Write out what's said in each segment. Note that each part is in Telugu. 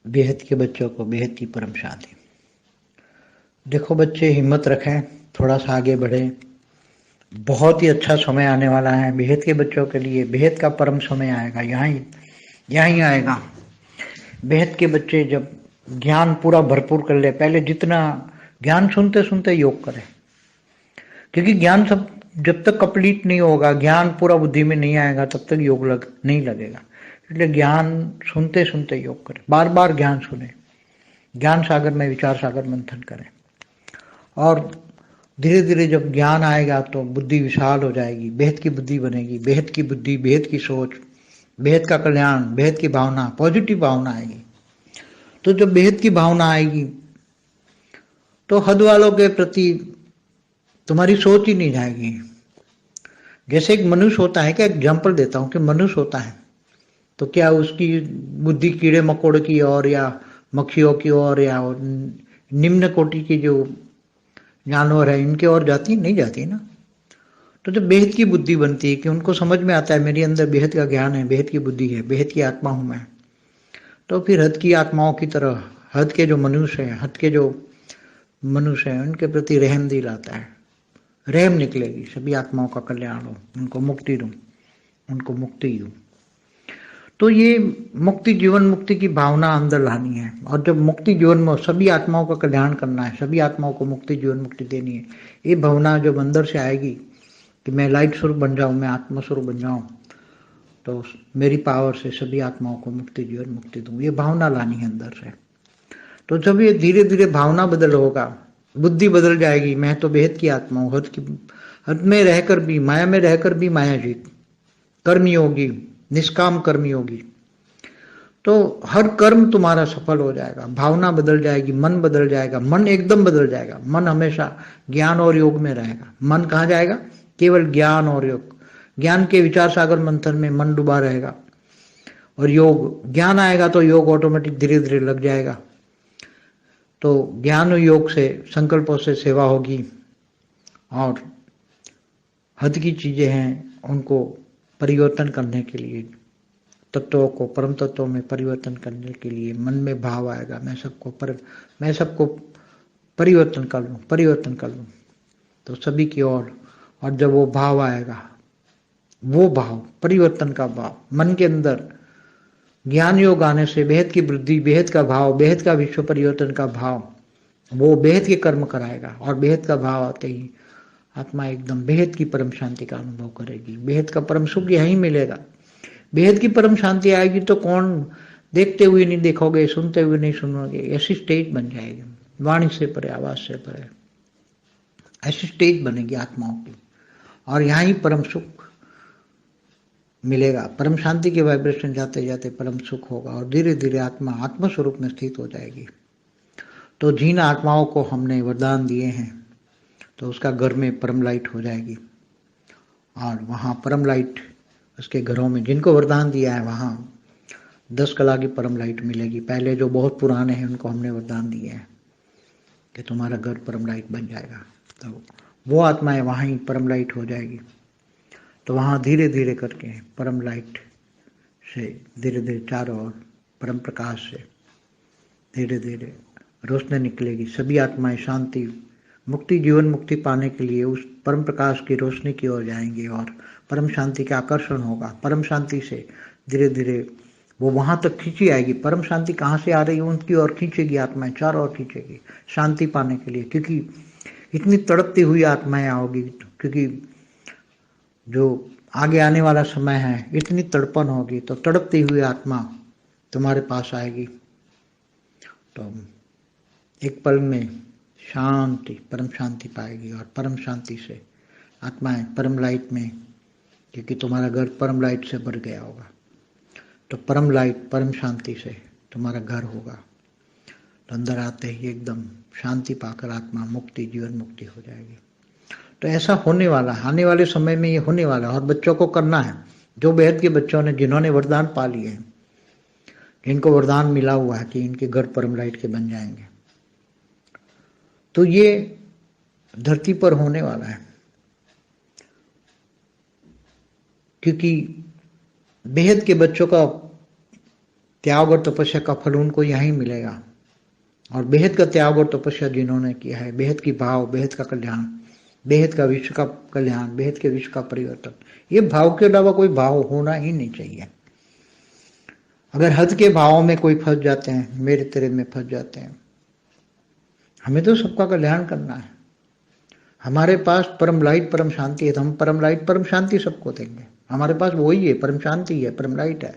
बेहद के बच्चों को बेहद की परम शांति। देखो बच्चे, हिम्मत रखें, थोड़ा सा आगे बढ़े। बहुत ही अच्छा समय आने वाला है बेहद के बच्चों के लिए। बेहद का परम समय आएगा, यहाँ ही आएगा। बेहद के बच्चे जब ज्ञान पूरा भरपूर कर ले, पहले जितना ज्ञान सुनते सुनते योग करें, क्योंकि ज्ञान सब जब तक कंप्लीट नहीं होगा, ज्ञान पूरा बुद्धि में नहीं आएगा, तब तक योग नहीं लगेगा। इसलिए ज्ञान सुनते सुनते योग करें, बार बार ज्ञान सुने, ज्ञान सागर में विचार सागर मंथन करें। और धीरे धीरे जब ज्ञान आएगा तो बुद्धि विशाल हो जाएगी, बेहद की बुद्धि बनेगी। बेहद की बुद्धि, बेहद की सोच, बेहद का कल्याण, बेहद की भावना, पॉजिटिव भावना आएगी। तो जब बेहद की भावना आएगी तो हद वालों के प्रति तुम्हारी सोच ही नहीं जाएगी। जैसे एक मनुष्य होता है, क्या एग्जाम्पल देता हूँ कि मनुष्य होता है तो क्या उसकी बुद्धि कीड़े मकोड़े की ओर या मक्खियों की ओर या निम्न कोटि की जो जानवर है इनके ओर जाती नहीं जाती ना। तो जब बेहद की बुद्धि बनती है कि उनको समझ में आता है मेरे अंदर बेहद का ज्ञान है, बेहद की बुद्धि है, बेहद की आत्मा हूं मैं, तो फिर हद की आत्माओं की तरह हद के जो मनुष्य हैं, हद के जो मनुष्य हैं उनके प्रति रहम दिल आता है। रहम निकलेगी, सभी आत्माओं का कल्याण हो, उनको मुक्ति दूं, उनको मुक्ति दूं। तो ये मुक्ति, जीवन मुक्ति की भावना अंदर लानी है। और जब मुक्ति जीवन में सभी आत्माओं का कल्याण करना है, सभी आत्माओं को मुक्ति जीवन मुक्ति देनी है, ये भावना जब अंदर से आएगी कि मैं लाइट स्वरूप बन जाऊं, मैं आत्मा स्वरूप बन जाऊं, तो मेरी पावर से सभी आत्माओं को मुक्ति जीवन मुक्ति दूं, ये भावना लानी है अंदर से। तो जब ये धीरे धीरे भावना बदल होगा, बुद्धि बदल जाएगी। मैं तो बेहद की आत्मा हूँ, हद में रहकर भी, माया में रहकर भी माया जीत, कर्मयोगी, निष्काम कर्मयोगी। तो हर कर्म तुम्हारा सफल हो जाएगा, भावना बदल जाएगी, मन बदल जाएगा, मन एकदम बदल जाएगा। मन हमेशा ज्ञान और योग में रहेगा। मन कहाँ जाएगा? केवल ज्ञान और योग, ज्ञान के विचार सागर मंथन में मन डूबा रहेगा। और योग, ज्ञान आएगा तो योग ऑटोमेटिक धीरे धीरे लग जाएगा। तो ज्ञान और योग से, संकल्पों से सेवा होगी। और हद की चीजें हैं उनको परिवर्तन करने के लिए, तत्वों को परम तत्वों में परिवर्तन करने के लिए मन में भाव आएगा, मैं सबको परिवर्तन कर लूं, परिवर्तन कर लूं, तो सभी की ओर। और जब वो भाव आएगा, वो भाव, परिवर्तन का भाव मन के अंदर, ज्ञान योग आने से बेहद की वृद्धि, बेहद का भाव, बेहद का विश्व परिवर्तन का भाव, वो बेहद के कर्म कराएगा। और बेहद का भाव आते ही आत्मा एकदम बेहद की परम शांति का अनुभव करेगी। बेहद का परम सुख यहीं मिलेगा। बेहद की परम शांति आएगी तो कौन, देखते हुए नहीं देखोगे, सुनते हुए नहीं सुनोगे, ऐसी स्टेज बन जाएगी, वाणी से परे, आवाज से परे, ऐसी स्टेज बनेगी आत्माओं की। और यहाँ ही परम सुख मिलेगा। परम शांति के वाइब्रेशन जाते जाते परम सुख होगा और धीरे धीरे आत्मा आत्म स्वरूप में स्थित हो जाएगी। तो जिन आत्माओं को हमने वरदान दिए हैं तो उसका घर में परम लाइट हो जाएगी। और वहाँ परम लाइट, उसके घरों में जिनको वरदान दिया है वहाँ 10 कला की परम लाइट मिलेगी। पहले जो बहुत पुराने हैं उनको हमने वरदान दिए हैं कि तुम्हारा घर परम लाइट बन जाएगा, तो वो आत्माएं वहाँ ही परम लाइट हो जाएगी। तो वहाँ धीरे धीरे करके परम लाइट से धीरे धीरे चारों ओर परम प्रकाश से धीरे धीरे रोशनी निकलेगी। सभी आत्माएं शांति, मुक्ति, जीवन मुक्ति पाने के लिए उस परम प्रकाश की रोशनी की ओर जाएंगे और परम शांति का आकर्षण होगा। परम शांति से धीरे धीरे वो वहां तक खींची आएगी। परम शांति कहाँ से आ रही है? उनकी ओर खींचेगी आत्माएं, चारों ओर खींचेगी शांति पाने के लिए। क्योंकि इतनी तड़पती हुई आत्माएं आओगी, क्योंकि जो आगे आने वाला समय है इतनी तड़पन होगी, तो तड़पती हुई आत्मा तुम्हारे पास आएगी। तो एक पल में शांति, परम शांति पाएगी। और परम शांति से आत्माएं परम लाइट में, क्योंकि तुम्हारा घर परम लाइट से भर गया होगा, तो परम लाइट, परम शांति से तुम्हारा घर होगा। तो अंदर आते ही एकदम शांति पाकर आत्मा मुक्ति, जीवन मुक्ति हो जाएगी। तो ऐसा होने वाला है, आने वाले समय में ये होने वाला है। और बच्चों को करना है, जो बेहद के बच्चों ने, जिन्होंने वरदान पा लिए हैं, जिनको वरदान मिला हुआ है कि इनके घर परम लाइट के बन जाएंगे, तो ये धरती पर होने वाला है। क्योंकि बेहद के बच्चों का त्याग और तपस्या का फल उनको यहीं मिलेगा। और बेहद का त्याग और तपस्या जिन्होंने किया है, बेहद की भाव, बेहद का कल्याण, बेहद का विश्व का कल्याण, बेहद के विश्व का परिवर्तन, ये भाव के अलावा कोई भाव होना ही नहीं चाहिए। अगर हद के भावों में कोई फंस जाते हैं, मेरे तेरे में फंस जाते हैं। हमें तो सबका कल्याण करना है। हमारे पास परम लाइट परम शांति है, तो हम परम लाइट परम शांति सबको देंगे। हमारे पास वही है, परम शांति है, परम लाइट है।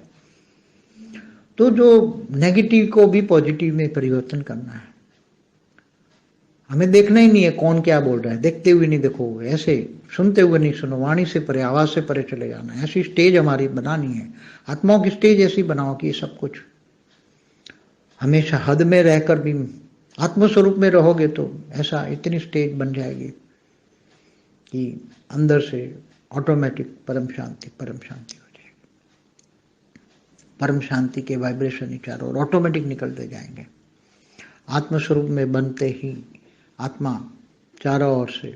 तो जो नेगेटिव को भी पॉजिटिव में परिवर्तन करना है। हमें देखना ही नहीं है कौन क्या बोल रहा है, देखते हुए नहीं देखो, ऐसे सुनते हुए नहीं सुनो, वाणी से परे, आवाज से परे चले जाना है। ऐसी स्टेज हमारी बनानी है, आत्माओं की स्टेज ऐसी बनाओ कि ये सब कुछ हमेशा हद में रहकर भी आत्मस्वरूप में रहोगे तो ऐसा इतनी स्टेज बन जाएगी कि अंदर से ऑटोमेटिक परम शांति हो जाएगी। परम शांति के वाइब्रेशन ही चारों ओर ऑटोमेटिक निकलते जाएंगे। आत्मस्वरूप में बनते ही आत्मा चारों ओर से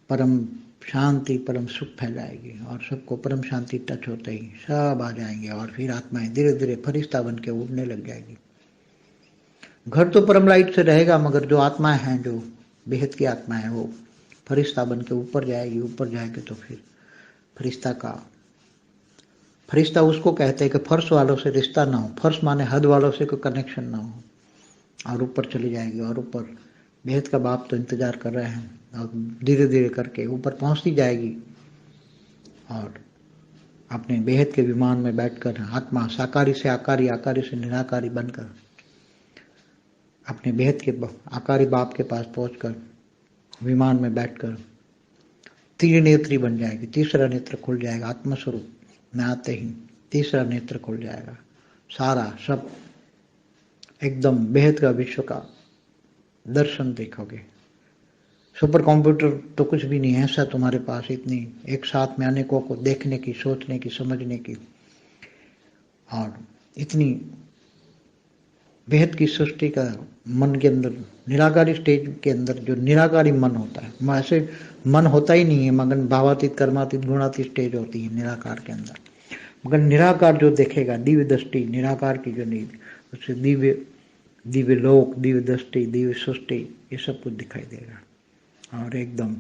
परम शांति परम सुख फैलाएगी और सबको परम शांति टच होते ही सब आ जाएंगे और फिर आत्माएं धीरे धीरे फरिश्ता बन के उड़ने लग जाएगी। घर तो परम लाइट से रहेगा, मगर जो आत्माएं हैं, जो बेहद की आत्माएं, वो फरिश्ता बन के ऊपर जाएगी। ऊपर जाएगी तो फिर फरिश्ता उसको कहते हैं कि फर्श वालों से रिश्ता ना हो, फर्श माने हद वालों से कोई कनेक्शन ना हो, और ऊपर चली जाएगी। और ऊपर बेहद का बाप तो इंतजार कर रहे हैं और धीरे धीरे करके ऊपर पहुंचती जाएगी और अपने बेहद के विमान में बैठकर आत्मा साकारी से आकारी, आकारी से निराकारी बनकर अपने बेहद के आकारी बाप के पास पहुंचकर विमान में बैठकर त्रिनेत्री बन जाएगी। तीसरा नेत्र खुल जाएगा। आत्मस्वरूप में आते ही तीसरा नेत्र खुल जाएगा। सारा सब एकदम बेहद का विश्व का दर्शन देखोगे। सुपर कंप्यूटर तो कुछ भी नहीं है ऐसा तुम्हारे पास, इतनी एक साथ में अनेकों को देखने की, सोचने की, समझने की, और इतनी बेहद की सृष्टि का मन के अंदर, निराकारी स्टेज के अंदर जो निराकारी मन होता है, ऐसे मन होता ही नहीं है, मगर भावातीत कर्मातीत गुणातीत स्टेज होती है निराकार के अंदर। मगर निराकार जो देखेगा, दिव्य दृष्टि निराकार की जो नहीं, उससे दिव्य लोक, दिव्य दृष्टि, दिव्य सृष्टि, ये सब कुछ दिखाई देगा। और एकदम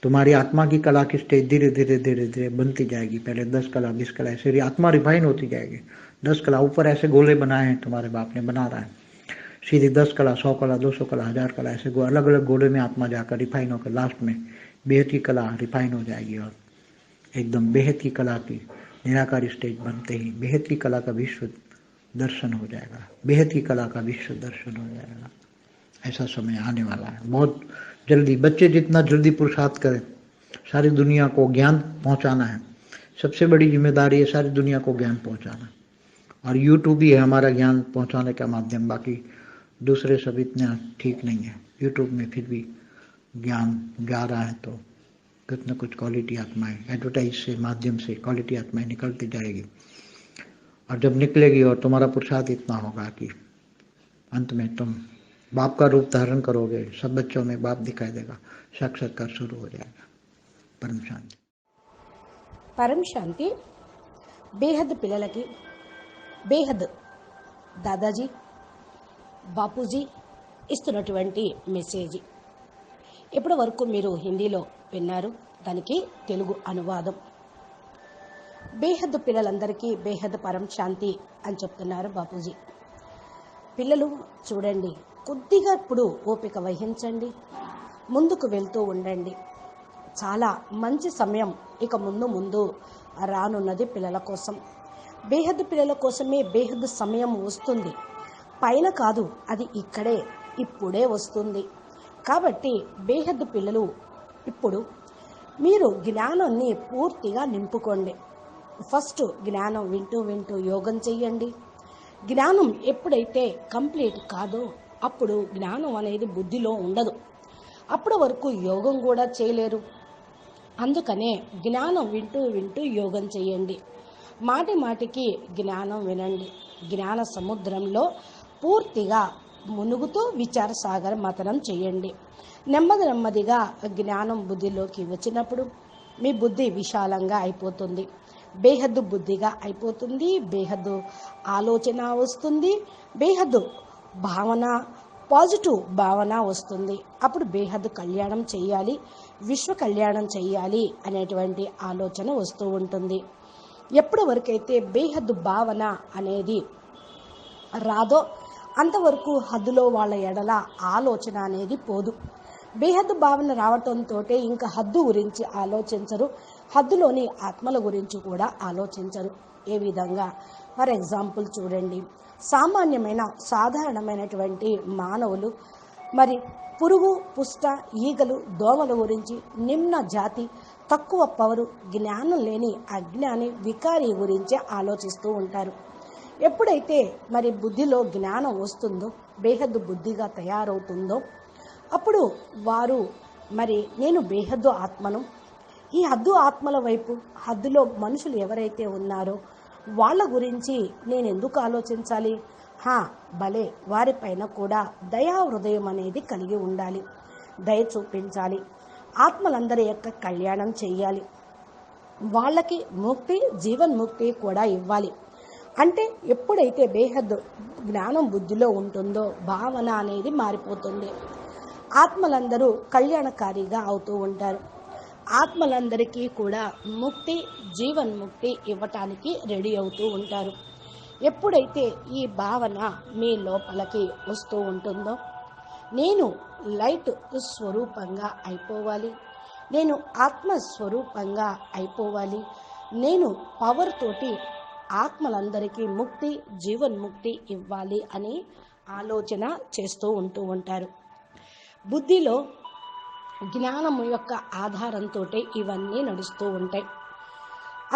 तुम्हारी आत्मा की कला की स्टेज धीरे धीरे धीरे धीरे बनती जाएगी। पहले 10 कला 20 कला ऐसे आत्मा रिफाइन होती जाएगी। 10 कला ऊपर ऐसे गोले बनाए हैं, तुम्हारे बाप ने बना रहा है, सीधी 10 कला 100 कला 200 कला 1000 कला ऐसे अलग अलग गोले में आत्मा जाकर रिफाइन होकर लास्ट में बेहद की कला रिफाइन हो जाएगी। और एकदम बेहद की कला की निराकारी स्टेज बनते ही बेहद की कला का विश्व दर्शन हो जाएगा। बेहद की कला का विश्व दर्शन हो जाएगा। ऐसा समय आने वाला है बहुत जल्दी। बच्चे जितना जल्दी पुरुषार्थ करें, सारी दुनिया को ज्ञान पहुंचाना है। सबसे बड़ी जिम्मेदारी है सारी दुनिया को ज्ञान पहुंचाना, और यूट्यूब ही है हमारा ज्ञान पहुंचाने का माध्यम। बाकी दूसरे सब इतना ठीक नहीं है। यूट्यूब में फिर भी ज्ञान गा रहा है तो कुछ न कुछ क्वालिटी आत्माएं एडवर्टाइज से माध्यम से क्वालिटी आत्माएं निकलती जाएगी। और जब निकलेगी और तुम्हारा पुरुषार्थ इतना होगा कि अंत में तुम बाप का रूप धारण करोगे, सब बच्चों में बाप दिखाई देगा, साक्षात्कार शुरू हो जाएगा। परम शांति। పరం శాంతి బేహద్ పిల్లలకి బేహద్ దాదాజీ బాపూజీ ఇస్తున్నటువంటి మెసేజ్ ఇప్పటి వరకు మీరు హిందీలో విన్నారు. దానికి తెలుగు అనువాదం. బేహద్ పిల్లలందరికీ బేహద్ పరం శాంతి అని చెప్తున్నారు బాపూజీ. పిల్లలు చూడండి, కొద్దిగా ఇప్పుడు ఓపిక వహించండి, ముందుకు వెళ్తూ ఉండండి. చాలా మంచి సమయం ఇక ముందు రానున్నది పిల్లల కోసం. బేహద్ పిల్లల కోసమే బేహద్ సమయం వస్తుంది. పైన కాదు, అది ఇక్కడే ఇప్పుడే వస్తుంది. కాబట్టి బేహద్ పిల్లలు ఇప్పుడు మీరు జ్ఞానాన్ని పూర్తిగా నింపుకోండి. ఫస్ట్ జ్ఞానం వింటూ యోగం చెయ్యండి. జ్ఞానం ఎప్పుడైతే కంప్లీట్ కాదో అప్పుడు జ్ఞానం అనేది బుద్ధిలో ఉండదు. అప్పటి వరకు యోగం కూడా చేయలేరు. అందుకనే జ్ఞానం వింటూ యోగం చేయండి. మాటికి జ్ఞానం వినండి. జ్ఞాన సముద్రంలో పూర్తిగా మునుగుతూ విచార సాగర మథనం చేయండి. నెమ్మదిగా జ్ఞానం బుద్ధిలోకి వచ్చినప్పుడు మీ బుద్ధి విశాలంగా అయిపోతుంది. బేహద్దు బుద్ధిగా అయిపోతుంది, బేహద్దు ఆలోచన వస్తుంది, బేహద్దు భావన, పాజిటివ్ భావన వస్తుంది. అప్పుడు బేహద్దు కళ్యాణం చేయాలి, విశ్వ కళ్యాణం చేయాలి అనేటువంటి ఆలోచన వస్తూ ఉంటుంది. ఎప్పటి వరకైతే బేహద్దు భావన అనేది రాదో అంతవరకు హద్దులో వాళ్ళ ఎడల ఆలోచన అనేది పోదు. బేహద్దు భావన రావటంతో ఇంకా హద్దు గురించి ఆలోచించరు, హద్దులోని ఆత్మల గురించి కూడా ఆలోచించరు. ఏ విధంగా? ఫర్ ఎగ్జాంపుల్ చూడండి, సామాన్యమైన సాధారణమైనటువంటి మానవులు మరి పురుగు, పుష్ట, ఈగలు, దోమల గురించి, నిమ్న జాతి, తక్కువ పవరు, జ్ఞానం లేని అజ్ఞాని, వికారి గురించి ఆలోచిస్తూ ఉంటారు. ఎప్పుడైతే మరి బుద్ధిలో జ్ఞానం వస్తుందో, బేహద్దు బుద్ధిగా తయారవుతుందో, అప్పుడు వారు మరి నేను బేహద్దు ఆత్మను, ఈ హద్దు ఆత్మల వైపు, హద్దులో మనుషులు ఎవరైతే ఉన్నారో వాళ్ళ గురించి నేను ఎందుకు ఆలోచించాలి? భలే, వారిపైన కూడా దయా హృదయం అనేది కలిగి ఉండాలి, దయ చూపించాలి, ఆత్మలందరి యొక్క కళ్యాణం చేయాలి, వాళ్ళకి ముక్తి, జీవన్ముక్తి కూడా ఇవ్వాలి. అంటే ఎప్పుడైతే బేహద్దు జ్ఞానం బుద్ధిలో ఉంటుందో భావన అనేది మారిపోతుంది. ఆత్మలందరూ కళ్యాణకారిగా అవుతూ ఉంటారు. ఆత్మలందరికీ కూడా ముక్తి, జీవన్ముక్తి ఇవ్వటానికి రెడీ అవుతూ ఉంటారు. ఎప్పుడైతే ఈ భావన మీ లోపలికి వస్తూ ఉంటుందో, నేను లైట్ స్వరూపంగా అయిపోవాలి, నేను ఆత్మస్వరూపంగా అయిపోవాలి, నేను పవర్ తోటి ఆత్మలందరికీ ముక్తి, జీవన్ముక్తి ఇవ్వాలి అని ఆలోచన చేస్తూ ఉంటూ ఉంటారు. బుద్ధిలో జ్ఞానము యొక్క ఆధారంతో ఇవన్నీ నడుస్తూ ఉంటాయి.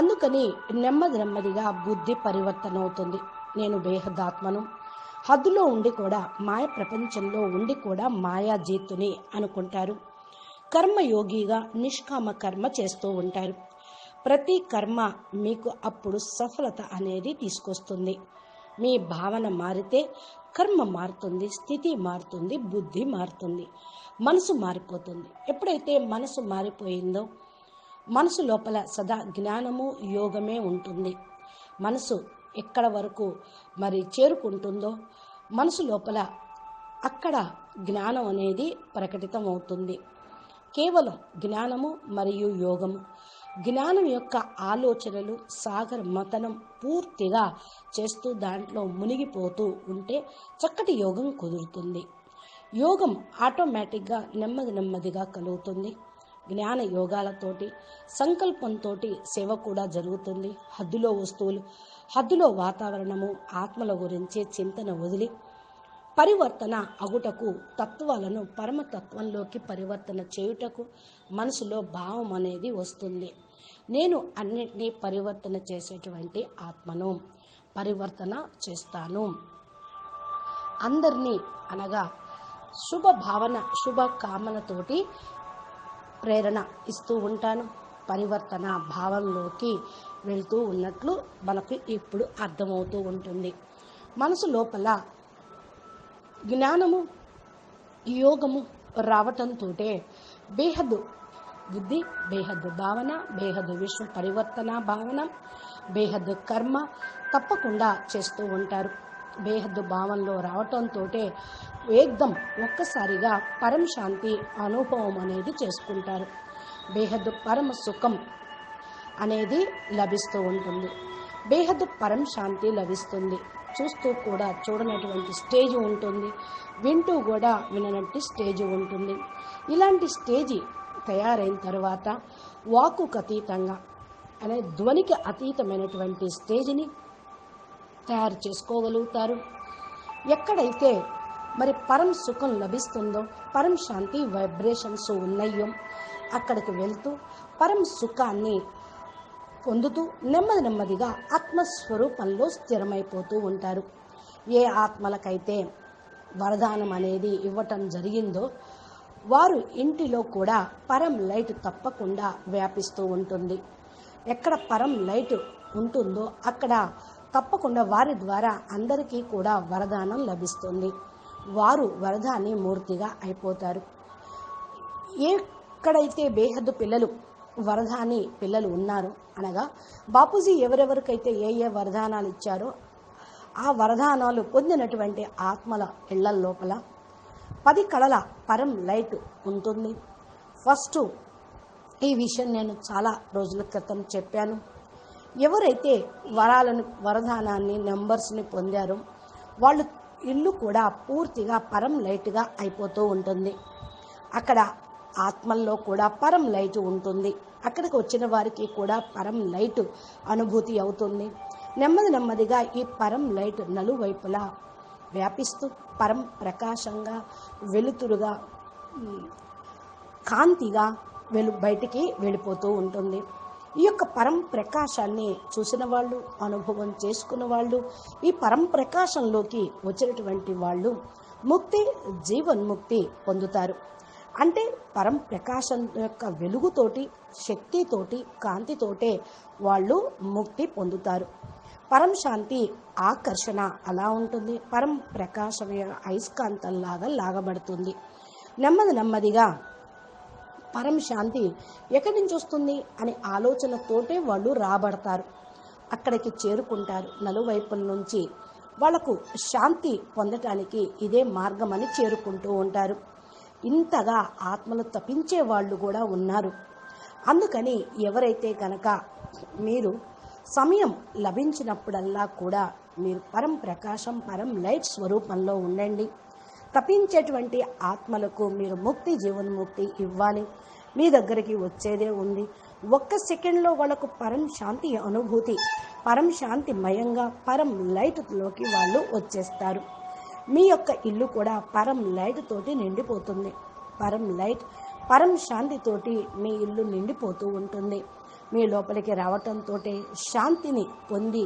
అందుకని నెమ్మదిగా బుద్ధి పరివర్తన అవుతుంది. నేను బేహదాత్మను, హద్దులో ఉండి కూడా, మాయ ప్రపంచంలో ఉండి కూడా మాయాజీతుని అనుకుంటారు. కర్మయోగిగా నిష్కామ కర్మ చేస్తూ ఉంటారు. ప్రతి కర్మ మీకు అప్పుడు సఫలత అనేది తీసుకొస్తుంది. మీ భావన మారితే కర్మ మారుతుంది, స్థితి మారుతుంది, బుద్ధి మారుతుంది, మనసు మారిపోతుంది. ఎప్పుడైతే మనసు మారిపోయిందో, మనసు లోపల సదా జ్ఞానము, యోగమే ఉంటుంది. మనసు ఎక్కడ వరకు మరి చేరుకుంటుందో మనసు లోపల అక్కడ జ్ఞానం అనేది ప్రకటితం అవుతుంది. కేవలం జ్ఞానము మరియు యోగము, జ్ఞానం యొక్క ఆలోచనలు సాగర మతనం పూర్తిగా చేస్తూ దాంట్లో మునిగిపోతూ ఉంటే చక్కటి యోగం కుదురుతుంది. యోగం ఆటోమేటిక్గా నెమ్మదిగా కలుగుతుంది. జ్ఞాన యోగాలతోటి, సంకల్పంతో సేవ కూడా జరుగుతుంది. హద్దులో వస్తువులు, హద్దులో వాతావరణము, ఆత్మల గురించి చింతన వదిలి పరివర్తన అగుటకు, తత్వాలను పరమతత్వంలోకి పరివర్తన చేయుటకు మనసులో భావం అనేది వస్తుంది. నేను అన్నిటినీ పరివర్తన చేసేటువంటి ఆత్మను, పరివర్తన చేస్తాను. అందరినీ అనగా శుభ భావన, శుభ కామనతోటి ప్రేరణ ఇస్తూ ఉంటాను. పరివర్తన భావంలోకి వెళ్తూ ఉన్నట్లు మనకు ఇప్పుడు అర్థమవుతూ ఉంటుంది. మనసు లోపల జ్ఞానము, యోగము రావటంతో బేహద్దు బుద్ధి, బేహద్దు భావన, బేహద్దు విశ్వ పరివర్తన భావన, బేహద్దు కర్మ తప్పకుండా చేస్తూ ఉంటారు. బేహద్దు భావంలో రావటంతో ఏకదం ఒక్కసారిగా పరమ శాంతి అనుభవం అనేది చేసుకుంటారు. బేహద్దు పరమ సుఖం అనేది లభిస్తూ ఉంటుంది. బేహద్దు పరమ శాంతి లభిస్తుంది. చూస్తూ కూడా చూడనటువంటి స్టేజ్ ఉంటుంది, వింటూ కూడా విననట్టి స్టేజ్ ఉంటుంది. ఇలాంటి స్టేజి తయారైన తర్వాత వాక్కుకు అతీతంగా అనే ధ్వనికి అతీతమైనటువంటి స్టేజిని తయారు చేసుకోగలుగుతారు. ఎక్కడైతే మరి పరం సుఖం లభిస్తుందో, పరం శాంతి వైబ్రేషన్స్ ఉన్నాయో అక్కడికి వెళ్తూ పరం సుఖాన్ని పొందుతూ నెమ్మదిగా ఆత్మస్వరూపంలో స్థిరమైపోతూ ఉంటారు. ఏ ఆత్మలకైతే వరదానం అనేది ఇవ్వటం జరిగిందో వారు ఇంటిలో కూడా పరం లైట్ తప్పకుండా వ్యాపిస్తూ ఉంటుంది. ఎక్కడ పరం లైట్ ఉంటుందో అక్కడ తప్పకుండా వారి ద్వారా అందరికీ కూడా వరదానం లభిస్తుంది. వారు వరదాని మూర్తిగా అయిపోతారు. ఎక్కడైతే బేహద్దు పిల్లలు వరదాని పిల్లలు ఉన్నారు అనగా బాపూజీ ఎవరెవరికైతే ఏ ఏ వరదానాలు ఇచ్చారో ఆ వరదానాలు పొందినటువంటి ఆత్మల ఇళ్ల లోపల 10 కళల పరం లైట్ ఉంటుంది. ఫస్ట్ ఈ విషయం నేను చాలా రోజుల క్రితం చెప్పాను. ఎవరైతే వరదానాన్ని నెంబర్స్ని పొందారో వాళ్ళు ఇల్లు కూడా పూర్తిగా పరం లైట్గా అయిపోతూ ఉంటుంది. అక్కడ ఆత్మల్లో కూడా పరం లైట్ ఉంటుంది. అక్కడికి వచ్చిన వారికి కూడా పరం లైట్ అనుభూతి అవుతుంది. నెమ్మదిగా ఈ పరం లైట్ నలువైపులా వ్యాపిస్తూ పరం ప్రకాశంగా, వెలుతురుగా, కాంతిగా బయటికి వెళ్ళిపోతూ ఉంటుంది. ఈ యొక్క పరం ప్రకాశాన్ని చూసిన వాళ్ళు, అనుభవం చేసుకున్న వాళ్ళు, ఈ పరం ప్రకాశంలోకి వచ్చినటువంటి వాళ్ళు ముక్తి, జీవన్ముక్తి పొందుతారు. అంటే పరం ప్రకాశం యొక్క వెలుగుతోటి, శక్తితోటి, కాంతితోటే వాళ్ళు ముక్తి పొందుతారు. పరం శాంతి ఆకర్షణ అలా ఉంటుంది. పరం ప్రకాశం అయస్కాంతంలాగా లాగబడుతుంది. నెమ్మదిగా పరం శాంతి ఎక్కడి నుంచి వస్తుంది అనే ఆలోచనతోటే వాళ్ళు రాబడతారు. అక్కడికి చేరుకుంటారు. నలువైపుల నుంచి వాళ్లకు శాంతి పొందటానికి ఇదే మార్గం అని చేరుకుంటూ ఉంటారు. ఇంతగా ఆత్మలు తపించే వాళ్ళు కూడా ఉన్నారు. అందుకని ఎవరైతే కనుక మీరు సమయం లభించినప్పుడల్లా కూడా మీరు పరం ప్రకాశం, పరం లైట్ స్వరూపంలో ఉండండి. తపించేటువంటి ఆత్మలకు మీరు ముక్తి, జీవన్ముక్తి ఇవ్వాలి. మీ దగ్గరికి వచ్చేదే ఉంది. ఒక్క సెకండ్లో వాళ్ళకు పరం శాంతి అనుభూతి, పరం శాంతి మయంగా పరం లైట్లోకి వాళ్ళు వచ్చేస్తారు. మీ యొక్క ఇల్లు కూడా పరం లైట్ తోటి నిండిపోతుంది. పరం లైట్, పరం శాంతితోటి మీ ఇల్లు నిండిపోతూ ఉంటుంది. మీ లోపలికి రావటంతో శాంతిని పొంది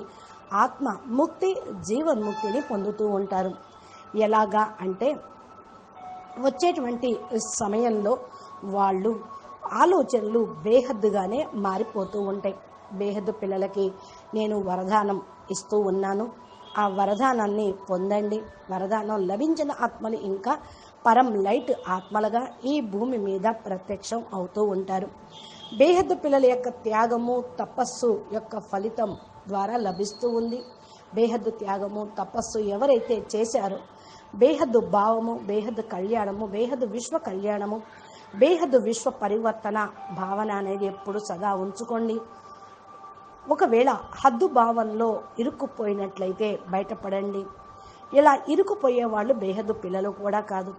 ఆత్మ ముక్తి, జీవన్ముక్తిని పొందుతూ ఉంటారు. ఎలాగా అంటే వచ్చేటువంటి సమయంలో వాళ్ళు ఆలోచనలు బేహద్దుగానే మారిపోతూ ఉంటాయి. బేహద్దు పిల్లలకి నేను వరదానం ఇస్తూ ఉన్నాను. ఆ వరదానాన్ని పొందండి. వరదానం లభించిన ఆత్మలు ఇంకా పరం లైట్ ఆత్మలుగా ఈ భూమి మీద ప్రత్యక్షం అవుతూ ఉంటారు. బేహద్దు పిల్లల యొక్క త్యాగము, తపస్సు యొక్క ఫలితం ద్వారా లభిస్తూ ఉంది. బేహద్దు త్యాగము, తపస్సు ఎవరైతే చేశారో బేహద్దు భావము, బేహద్దు కళ్యాణము, బేహద్దు విశ్వ కళ్యాణము, బేహద్దు విశ్వ పరివర్తన భావన అనేది ఎప్పుడు సదా ఉంచుకోండి. ఒకవేళ హద్దు భావంలో ఇరుక్కుపోయినట్లయితే బయటపడండి. ఇలా ఇరుక్కుపోయే వాళ్ళు బేహద్దు పిల్లలు కూడా కాదు.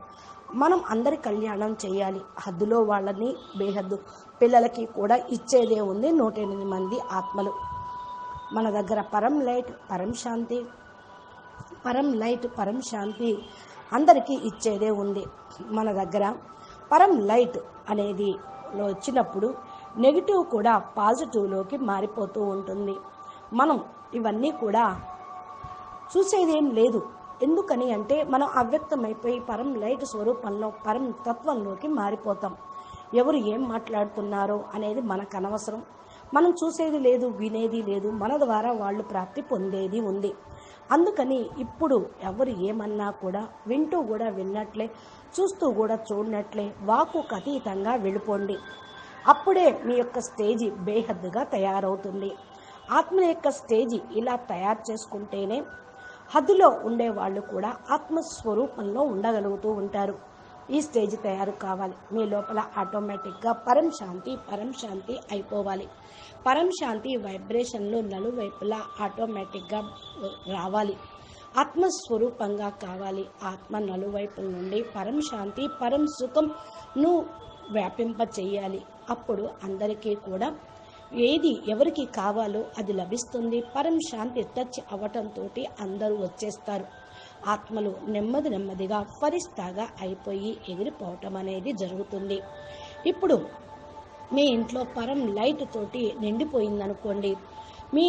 మనం అందరి కళ్యాణం చేయాలి. హద్దులో వాళ్ళని బేహద్దు పిల్లలకి కూడా ఇచ్చేదే ఉంది. 108 మంది ఆత్మలు మన దగ్గర. పరం లైట్, పరం శాంతి, పరం లైట్, పరం శాంతి అందరికీ ఇచ్చేదే ఉంది మన దగ్గర. పరం లైట్ అనేది వచ్చినప్పుడు నెగిటివ్ కూడా పాజిటివ్లోకి మారిపోతూ ఉంటుంది. మనం ఇవన్నీ కూడా చూసేదేం లేదు. ఎందుకని అంటే మనం అవ్యక్తమైపోయి పరం లైట్ స్వరూపంలో, పరం తత్వంలోకి మారిపోతాం. ఎవరు ఏం మాట్లాడుతున్నారో అనేది మనకు అనవసరం. మనం చూసేది లేదు, వినేది లేదు. మన ద్వారా వాళ్ళు ప్రాప్తి పొందేది ఉంది. అందుకని ఇప్పుడు ఎవరు ఏమన్నా కూడా వింటూ కూడా విన్నట్లే, చూస్తూ కూడా చూడనట్లే వాక్కుకు అతీతంగా వెళ్ళిపోండి. అప్పుడే మీ యొక్క స్టేజి బేహద్దుగా తయారవుతుంది. ఆత్మ యొక్క స్టేజి ఇలా తయారు చేసుకుంటేనే హద్దులో ఉండే వాళ్ళు కూడా ఆత్మస్వరూపంలో ఉండగలుగుతూ ఉంటారు. ఈ స్టేజ్ తయారు కావాలి. మీ లోపల ఆటోమేటిక్గా పరం శాంతి అయిపోవాలి. పరం శాంతి వైబ్రేషన్లు నలువైపులా ఆటోమేటిక్గా రావాలి. ఆత్మస్వరూపంగా కావాలి. ఆత్మ నలువైపుల నుండి పరం శాంతి, పరం సుఖంను వ్యాపింప చేయాలి. అప్పుడు అందరికీ కూడా ఏది ఎవరికి కావాలో అది లభిస్తుంది. పరం శాంతి టచ్ అవ్వటంతో అందరూ వచ్చేస్తారు. ఆత్మలు నెమ్మదిగా ఫరిస్తాగా అయిపోయి ఎగిరిపోవటం అనేది జరుగుతుంది. ఇప్పుడు మీ ఇంట్లో పరం లైట్ తోటి నిండిపోయిందనుకోండి, మీ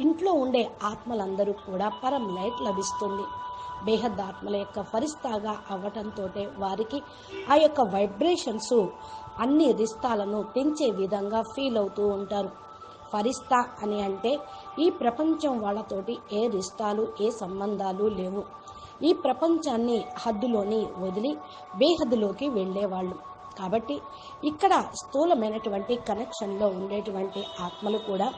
ఇంట్లో ఉండే ఆత్మలందరూ కూడా పరం లైట్ లభిస్తుంది. బేహద్ ఆత్మల యొక్క ఫరిస్తాగా అవ్వటంతో వారికి ఆ యొక్క వైబ్రేషన్స్ అన్ని రిస్తాలను పెంచే విధంగా ఫీల్ అవుతూ ఉంటారు. ఫరిస్తా అని అంటే ఈ ప్రపంచం వాళ్ళతోటి ఏ రిస్తాలు, ఏ సంబంధాలు లేవు. ఈ ప్రపంచాన్ని హద్దులోని వదిలి బేహద్దులోకి వెళ్ళేవాళ్ళు. కాబట్టి ఇక్కడ స్థూలమైనటువంటి కనెక్షన్లో ఉండేటువంటి ఆత్మలు కూడా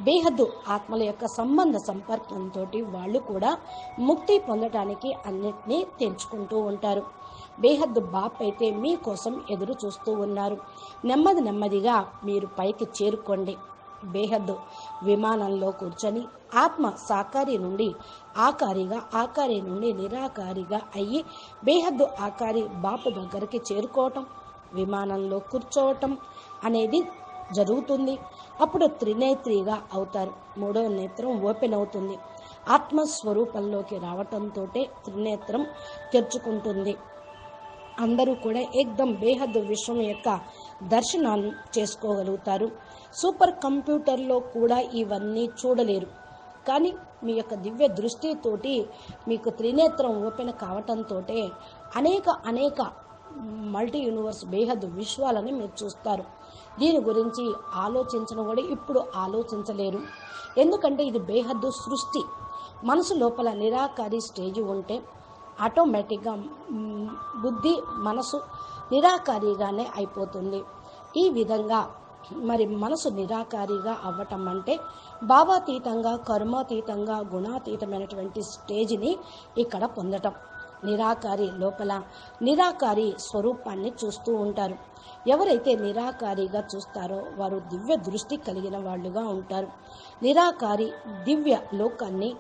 బేహద్దు ఆత్మల యొక్క సంబంధ సంపర్కంతో వాళ్ళు కూడా ముక్తి పొందటానికి అన్నిటినీ తెంచుకుంటూ ఉంటారు. బేహద్దు బాప్ అయితే మీకోసం ఎదురు చూస్తూ ఉన్నారు. నెమ్మదిగా మీరు పైకి చేరుకోండి. బేహద్దు విమానంలో కూర్చొని ఆత్మ సాకారి నుండి ఆకారిగా, ఆకారి నుండి నిరాకారిగా అయ్యి బేహద్దు ఆకారి బాపు దగ్గరికి చేరుకోవటం, విమానంలో కూర్చోవటం అనేది జరుగుతుంది. అప్పుడు త్రినేత్రిగా అవుతారు. మూడో నేత్రం ఓపెన్ అవుతుంది. ఆత్మస్వరూపంలోకి రావటంతో త్రినేత్రం తెరుచుకుంటుంది. అందరూ కూడా ఏకదం బేహద్దు విశ్వం యొక్క దర్శనాన్ని చేసుకోగలుగుతారు. సూపర్ కంప్యూటర్లో కూడా ఇవన్నీ చూడలేరు. కానీ మీ యొక్క దివ్య దృష్టితోటి మీకు త్రినేత్రం ఓపెన్ కావటంతో అనేక మల్టీ యూనివర్స్ బేహద్దు విశ్వాలని మీరు చూస్తారు. దీని గురించి ఆలోచించడం కూడా ఇప్పుడు ఆలోచించలేరు. ఎందుకంటే ఇది బేహద్దు సృష్టి. మనసు లోపల నిరాకారి స్టేజ్ ఉంటే ఆటోమేటిక్గా బుద్ధి, మనసు నిరాకారిగానే అయిపోతుంది. ఈ విధంగా మరి మనసు నిరాకారిగా అవ్వటం అంటే భావాతీతంగా, కర్మాతీతంగా, గుణాతీతమైనటువంటి స్టేజ్ని ఇక్కడ పొందటం. నిరాకారి లోపల నిరాకారి స్వరూపాన్ని చూస్తూ ఉంటారు. ఎవరైతే నిరాకారిగా చూస్తారో వారు దివ్య దృష్టి కలిగిన వాళ్ళుగా ఉంటారు. నిరాకారి దివ్య లోకాన్ని,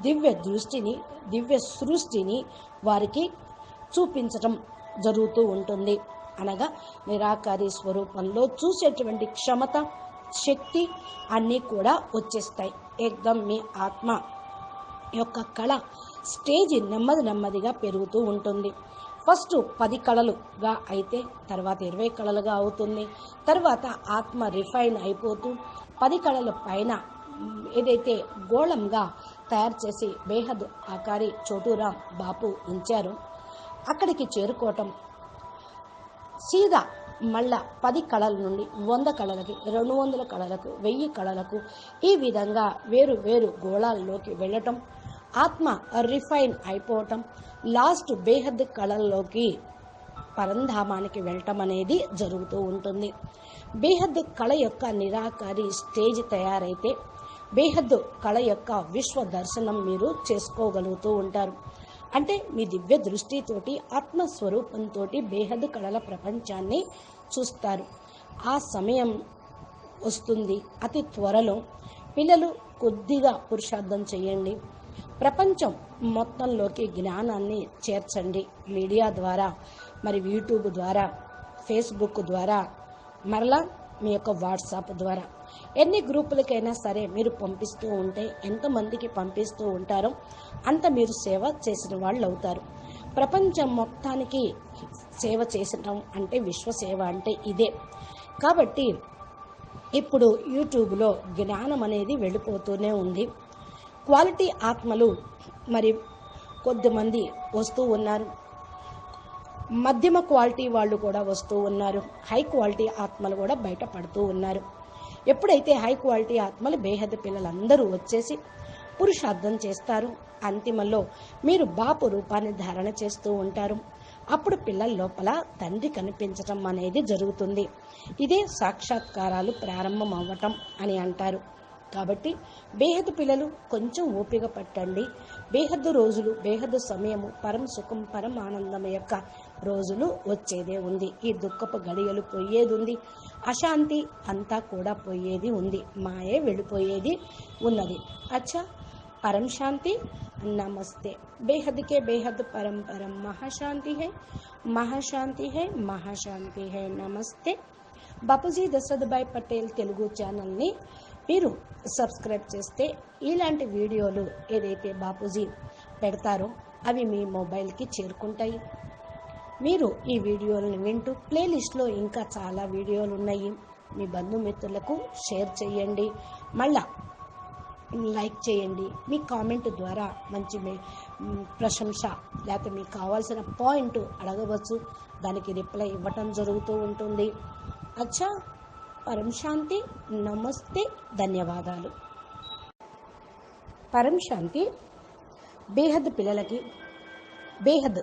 దివ్య దృష్టిని, దివ్య సృష్టిని వారికి చూపించటం జరుగుతూ ఉంటుంది. అనగా నిరాకారి స్వరూపంలో చూసేటువంటి క్షమత, శక్తి అన్నీ కూడా వచ్చేస్తాయి. ఏకదం మీ ఆత్మ యొక్క కళ స్టేజ్ నెమ్మదిగా పెరుగుతూ ఉంటుంది. ఫస్ట్ 10 కళలుగా అయితే తర్వాత 20 కళలుగా అవుతుంది. తర్వాత ఆత్మ రిఫైన్ అయిపోతూ 10 కళల పైన ఏదైతే గోళంగా తయారు చేసి బేహద్ ఆకారి చోటూరాం బాపు ఉంచారో అక్కడికి చేరుకోవటం, సీదా మళ్ళా 10 కళల నుండి 100 కళలకి, 200 కళలకు, 1000 కళలకు ఈ విధంగా వేరు గోళాల్లోకి వెళ్ళటం, ఆత్మ రిఫైన్ అయిపోవటం, లాస్ట్ బేహద్ కళల్లోకి పరంధామానికి వెళ్ళటం అనేది జరుగుతూ ఉంటుంది. బేహద్ కళ యొక్క నిరాకారి స్టేజ్ తయారైతే బేహద్ కళ యొక్క విశ్వ దర్శనం మీరు చేసుకోగలుగుతూ ఉంటారు. అంటే మీ దివ్య దృష్టితోటి, ఆత్మస్వరూపంతో బేహద్ కళల ప్రపంచాన్ని చూస్తారు. ఆ సమయం వస్తుంది అతి త్వరలో. పిల్లలు కొద్దిగా పురుషార్థం చేయండి. ప్రపంచం మొత్తంలోకి జ్ఞానాన్ని చేర్చండి. మీడియా ద్వారా, మరి యూట్యూబ్ ద్వారా, ఫేస్బుక్ ద్వారా, మరలా మీ యొక్క వాట్సాప్ ద్వారా ఎన్ని గ్రూపులకైనా సరే మీరు పంపిస్తూ ఉంటే, ఎంతమందికి పంపిస్తూ ఉంటారో అంత మీరు సేవ చేసిన వాళ్ళు అవుతారు. ప్రపంచం మొత్తానికి సేవ చేసడం అంటే విశ్వసేవ అంటే ఇదే. కాబట్టి ఇప్పుడు యూట్యూబ్లో జ్ఞానం అనేది వెళ్ళిపోతూనే ఉంది. క్వాలిటీ ఆత్మలు మరి కొద్దిమంది వస్తూ ఉన్నారు, మధ్యమ క్వాలిటీ వాళ్ళు కూడా వస్తూ ఉన్నారు, హై క్వాలిటీ ఆత్మలు కూడా బయటపడుతూ ఉన్నారు. ఎప్పుడైతే హై క్వాలిటీ ఆత్మలు బేహద్ పిల్లలందరూ వచ్చేసి పురుషార్థం చేస్తారు, అంతిమంలో మీరు బాపు రూపాన్ని ధారణ చేస్తూ ఉంటారు. అప్పుడు పిల్లల లోపల తండ్రి కనిపించటం అనేది జరుగుతుంది. ఇదే సాక్షాత్కారాలు ప్రారంభం అవ్వటం అని అంటారు. కాబట్టి బేహద్దు పిల్లలు కొంచెం ఓపిక పట్టండి. బేహద్దు రోజులు, బేహద్దు సమయము, పరం సుఖం, పరం ఆనందం యొక్క రోజులు వచ్చేదే ఉంది. ఈ దుఃఖపు గడియలు పోయేది ఉంది, అశాంతి అంతా కూడా పోయేది ఉంది, మాయే వెళ్ళిపోయేది ఉన్నది. అచ్చా, परम शांति, नमस्ते। बेहद के बेहद परम परम महाशांति है, महाशांति है, महाशांति है। नमस्ते। బాపూజీ దశరథభాయ్ పటేల్ తెలుగు ఛానల్ని మీరు సబ్స్క్రైబ్ చేస్తే ఇలాంటి వీడియోలు ఏదైతే బాపూజీ పెడతారో అవి మీ మొబైల్కి చేరుకుంటాయి. మీరు ఈ వీడియోలను వింటూ ప్లేలిస్ట్లో ఇంకా చాలా వీడియోలు ఉన్నాయి. మీ బంధుమిత్రులకు షేర్ చేయండి, మళ్ళా లైక్ చేయండి. మీ కామెంట్ ద్వారా మంచి ప్రశంస లేకపోతే మీకు కావాల్సిన పాయింట్ అడగవచ్చు, దానికి రిప్లై ఇవ్వటం జరుగుతూ ఉంటుంది. అచ్చా, పరం శాంతి, నమస్తే, ధన్యవాదాలు. పరం శాంతి. బేహద్ పిల్లలకి బేహద్